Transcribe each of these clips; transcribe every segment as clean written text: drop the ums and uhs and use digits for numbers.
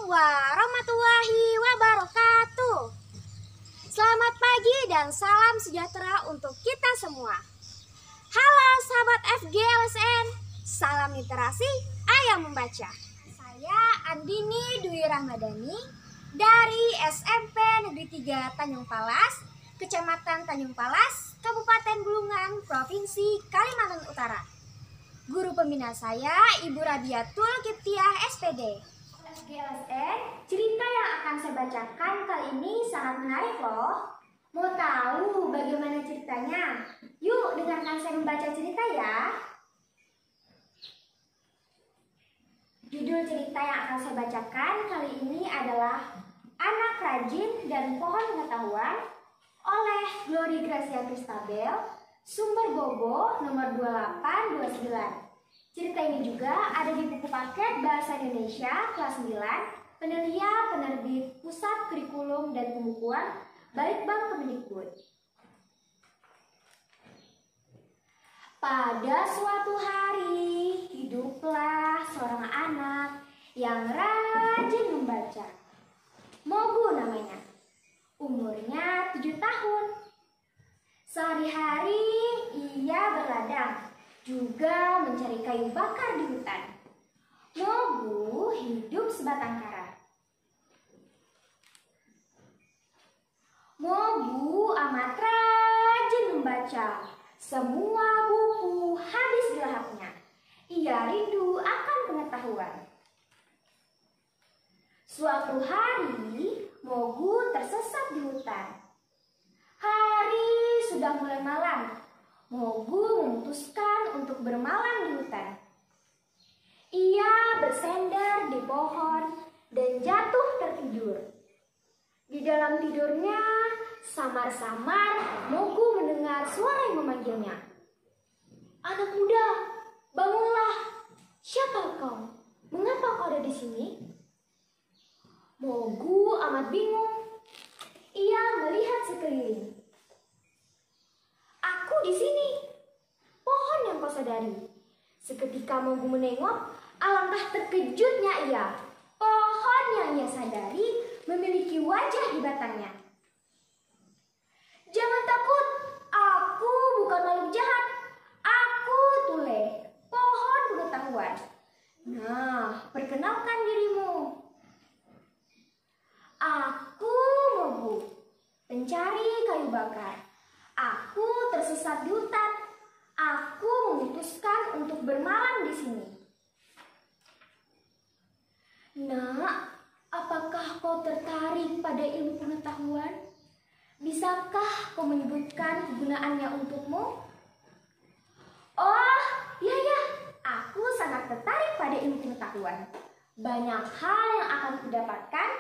warahmatullahi wabarakatuh. Selamat pagi dan salam sejahtera untuk kita semua. Halo sahabat FG LSN, salam literasi, ayo membaca. Saya Andini Dwi Rahmadani dari SMP Negeri 3 Tanjung Palas, Kecamatan Tanjung Palas, Kabupaten Bulungan, Provinsi Kalimantan Utara. Guru pembina saya Ibu Rabiatul Kiptiah SPD. FGLSN, cerita yang akan saya bacakan kali ini sangat menarik loh. Mau tahu bagaimana ceritanya? Yuk dengarkan saya membaca cerita ya. Judul cerita yang akan saya bacakan kali ini adalah Anak Rajin dan Pohon Pengetahuan oleh Glory Gracia Christabel, sumber Bobo nomor 2829. Cerita ini juga ada di buku paket Bahasa Indonesia kelas 9, penelia penerbit Pusat Kurikulum dan Pembukuan Balitbang Kemendikbud. Pada suatu hari, hiduplah seorang anak yang rajin membaca. Mogu namanya. Umurnya 7 tahun. Sehari-hari ia berladang, juga mencari kayu bakar di hutan. Mogu hidup sebatang kara. Mogu amat rajin membaca. Semua buku habis dilahapnya. Ia rindu akan pengetahuan. Suatu hari, Mogu tersesat di hutan. Hari sudah mulai malam. Mogu memutuskan untuk bermalam di hutan. Ia bersender di pohon dan jatuh tertidur. Di dalam tidurnya, samar-samar Mogu mendengar suara yang memanggilnya. "Anak muda, bangunlah. Siapa kau? Mengapa kau ada di sini?" Mogu amat bingung. Ia melihat sekeliling. "Aku di sini. Pohon yang kau sadari." Seketika Mogu menengok, alangkah terkejutnya ia. Pohon yang ia sadari memiliki wajah di batangnya. "Jangan takut, aku bukan makhluk jahat. Aku Tule, pohon pengetahuan. Nah, perkenalkan dirimu. Aku Mogu, pencari kayu bakar. Aku tersesat di hutan. Aku memutuskan untuk bermalam di sini." "Nak, apakah kau tertarik pada ilmu pengetahuan? Bisakah kau menyebutkan kegunaannya untukmu?" "Oh, ya, aku sangat tertarik pada ilmu pengetahuan. Banyak hal yang akan kudapatkan,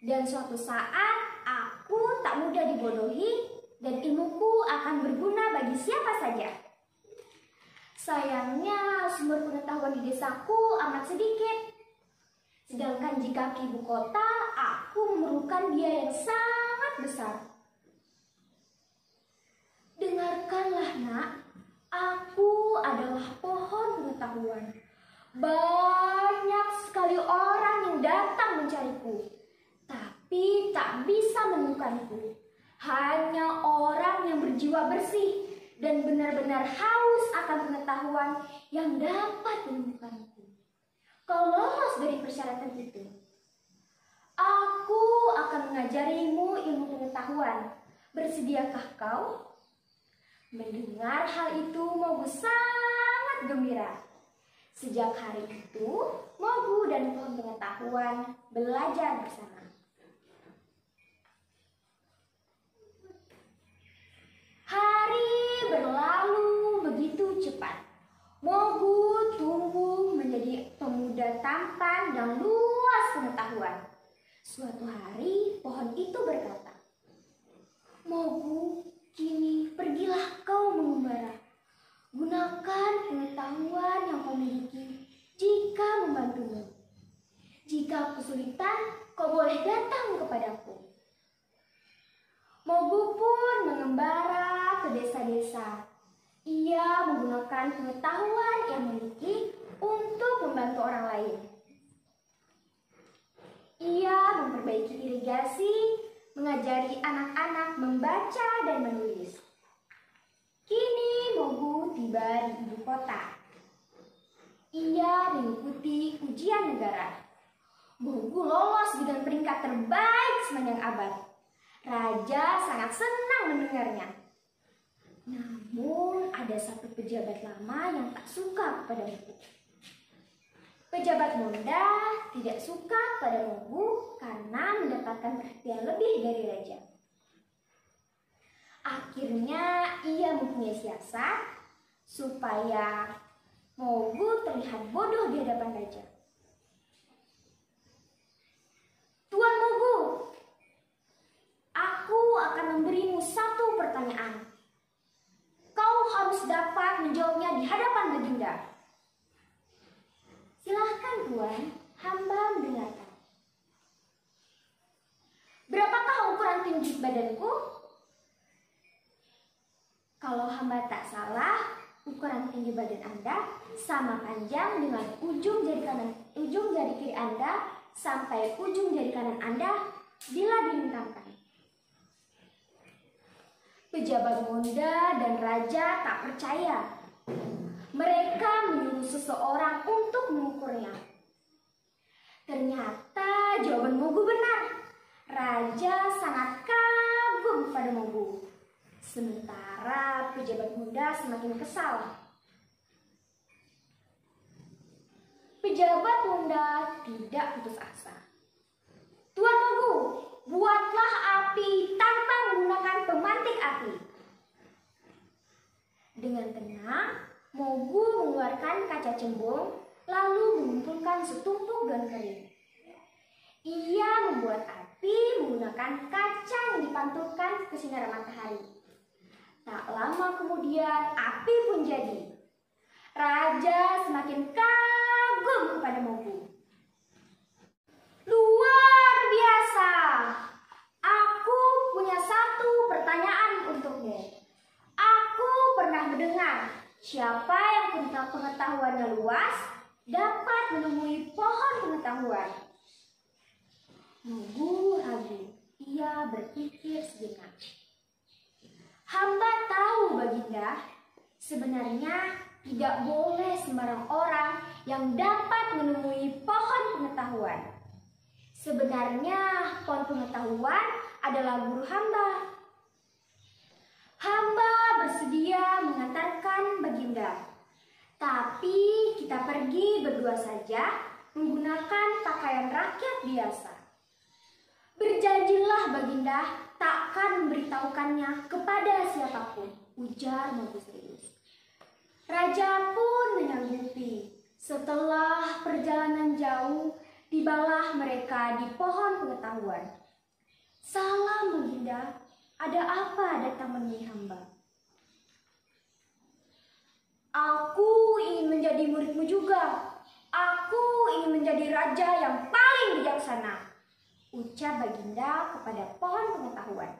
dan suatu saat aku tak mudah dibodohi, dan ilmuku akan berguna bagi siapa saja. Sayangnya sumber pengetahuan di desaku amat sedikit. Sedangkan jika ke ibu kota, aku memerlukan biaya yang sangat besar." "Dengarkanlah nak, aku adalah pohon pengetahuan. Banyak sekali orang yang datang mencariku, tapi tak bisa menemukanku. Hanya orang yang berjiwa bersih dan benar-benar haus akan pengetahuan yang dapat menemukanku. Kau lolos dari persyaratan itu. Aku akan mengajarimu ilmu pengetahuan. Bersediakah kau?" Mendengar hal itu, Mogu sangat gembira. Sejak hari itu, Mogu dan pohon pengetahuan belajar bersama. Hari berlalu begitu cepat. Mogu tumbuh menjadi pemuda tampan dan luas pengetahuan. Suatu hari, pohon itu berkata, "Mogu, kini pergilah kau mengembara. Gunakan pengetahuan yang kau miliki jika membantumu. Jika kesulitan, kau boleh datang kepadaku." Mogu pun mengembara ke desa-desa. Ia menggunakan pengetahuan yang memiliki untuk membantu orang lain. memperbaiki irigasi, mengajari anak-anak membaca dan menulis. Kini Mogu tiba di ibu kota. Ia mengikuti ujian negara. Mogu lolos dengan peringkat terbaik sepanjang abad. Raja sangat senang mendengarnya. Namun ada satu pejabat lama yang tak suka kepada Mogu. Pejabat Monda tidak suka pada Mogu karena mendapatkan perhatian lebih dari raja. Akhirnya ia mempunyai siasat supaya Mogu terlihat bodoh di hadapan raja. Tuan Mogu, aku akan memberimu satu pertanyaan. Kau harus dapat menjawabnya di hadapan Baginda. Silahkan Tuan, hamba mendengarkan. Berapakah ukuran tinggi badanku? Kalau hamba tak salah, ukuran tinggi badan Anda sama panjang dengan ujung jari kiri Anda sampai ujung jari kanan Anda bila dibentangkan. Pejabat Monda dan raja tak percaya. Mereka menyuruh seseorang untuk mengukurnya. Ternyata jawaban Mogu benar. Raja sangat kagum pada Mogu. Sementara pejabat muda semakin kesal. Pejabat muda tidak putus asa. Tuan Mogu, buatlah api tanpa menggunakan pemantik api. Dengan tenang, Mogu mengeluarkan kaca cembung, lalu mengumpulkan setumpuk daun kering. Ia membuat api menggunakan kaca yang dipantulkan ke sinar matahari. Tak lama kemudian api pun jadi. Raja semakin kagum kepada Mogu. Luar biasa. Aku punya satu pertanyaan untukmu. Aku pernah mendengar siapa yang pengetahuannya luas dapat menemui pohon pengetahuan. Mogu ragu. Ia berpikir sejenak. Hamba tahu Baginda, sebenarnya tidak boleh sembarang orang yang dapat menemui pohon pengetahuan. Sebenarnya pohon pengetahuan adalah guru hamba. Hamba bersedia mengantarkan Baginda, tapi kita pergi berdua saja menggunakan pakaian rakyat biasa. Berjanjilah Baginda takkan memberitahukannya kepada siapapun, ujar Mogu serius. Raja pun menyanggupi. Setelah perjalanan jauh, tibalah mereka di pohon pengetahuan. Salam Baginda, ada apa datang menemui hamba? Aku ingin menjadi muridmu juga. Aku ingin menjadi raja yang paling bijaksana, ucap Baginda kepada pohon pengetahuan.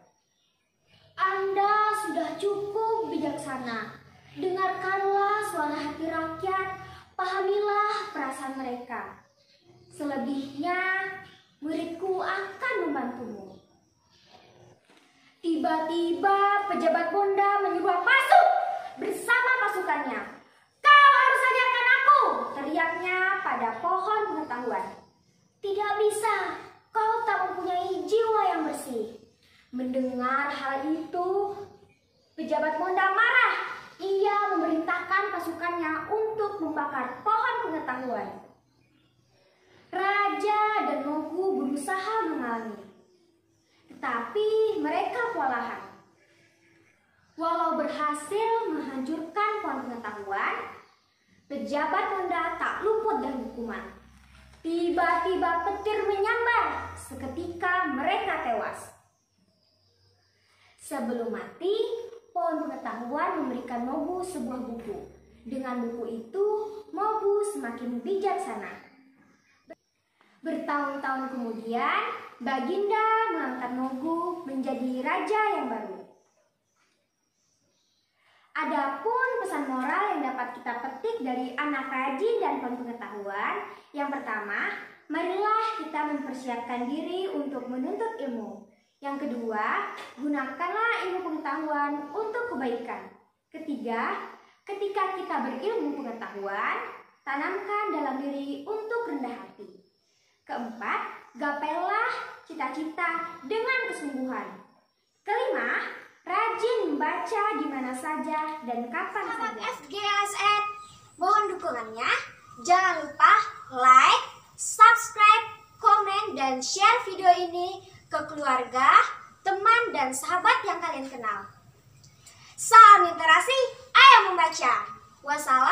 Anda sudah cukup bijaksana. Dengarkanlah suara hati rakyat, pahamilah perasaan mereka. Selebihnya, muridku akan membantumu. Tiba-tiba pejabat Monda menyuruh masuk bersama pasukannya. Kau harus ajarkan aku, teriaknya pada pohon pengetahuan. Tidak bisa. Kau tak mempunyai jiwa yang bersih. Mendengar hal itu, pejabat Monda marah. Ia memerintahkan pasukannya untuk membakar pohon pengetahuan. Raja dan Mogu berusaha menghalangi, tetapi mereka kewalahan. Walau berhasil menghancurkan pohon pengetahuan, pejabat Monda tak luput dari hukuman. Tiba-tiba petir menyambar, seketika mereka tewas. Sebelum mati, pohon pengetahuan memberikan Mogu sebuah buku. Dengan buku itu, Mogu semakin bijaksana. Bertahun-tahun kemudian, Baginda mengangkat Mogu menjadi raja yang baru. Adapun pesan moral yang dapat kita petik dari anak rajin dan penuh pengetahuan, yang pertama, marilah kita mempersiapkan diri untuk menuntut ilmu. Yang kedua, gunakanlah ilmu pengetahuan untuk kebaikan. Ketiga, ketika kita berilmu pengetahuan, tanamkan dalam diri untuk rendah hati. Keempat, gapailah cita-cita dengan kesungguhan. Kelima, rajin membaca di mana saja dan kapan saja. Sahabat FGLSN, mohon dukungannya. Jangan lupa like, subscribe, komen, dan share video ini ke keluarga, teman, dan sahabat yang kalian kenal. Salam literasi, ayo membaca. Wassalamualaikum.